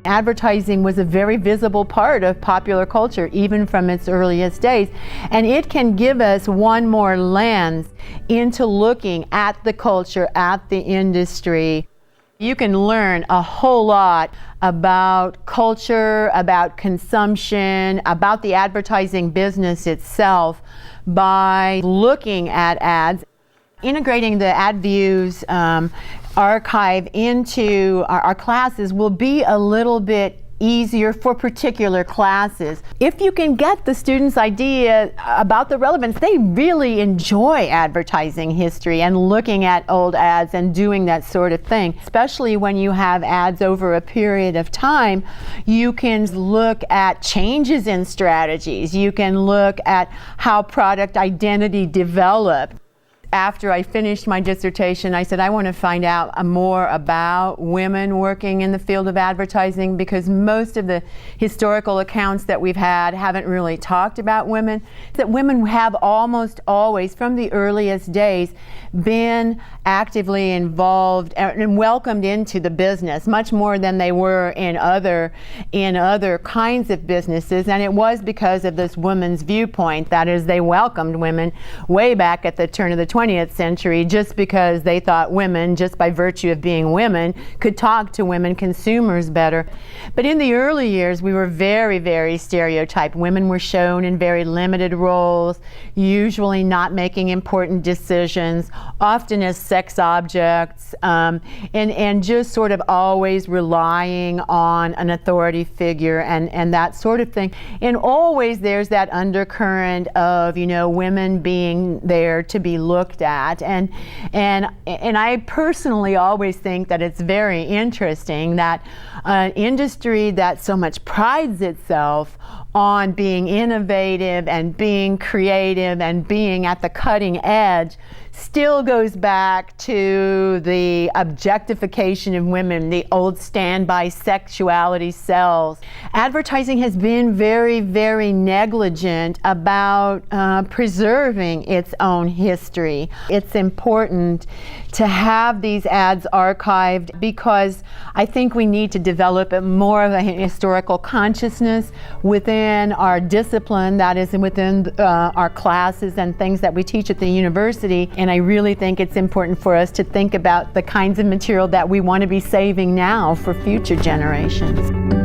Advertising was a very visible part of popular culture, even from its earliest days, and it can give us one more lens into looking at the culture, at the industry. You can learn a whole lot about culture, about consumption, about the advertising business itself by looking at ads. Integrating the AdViews archive into our classes will be a little bit easier for particular classes. If you can get the students' idea about the relevance, they really enjoy advertising history and looking at old ads and doing that sort of thing. Especially when you have ads over a period of time, you can look at changes in strategies. You can look at how product identity developed. After I finished my dissertation, I said I want to find out more about women working in the field of advertising, because most of the historical accounts that we've had haven't really talked about women. That women have almost always, from the earliest days, been actively involved and welcomed into the business, much more than they were in other kinds of businesses. And it was because of this woman's viewpoint. That is, they welcomed women way back at the turn of the 20th century, just because they thought women, just by virtue of being women, could talk to women consumers better. But in the early years, we were very, very stereotyped. Women were shown in very limited roles, usually not making important decisions, often as sex objects, and just sort of always relying on an authority figure and that sort of thing. And always there's that undercurrent of, women being there to be looked at. And I personally always think that it's very interesting that an industry that so much prides itself on being innovative and being creative and being at the cutting edge still goes back to the objectification of women, the old standby sexuality sells. Advertising has been very, very negligent about preserving its own history. It's important to have these ads archived because I think we need to develop more of a historical consciousness within our discipline, that is within our classes and things that we teach at the university. And I really think it's important for us to think about the kinds of material that we want to be saving now for future generations.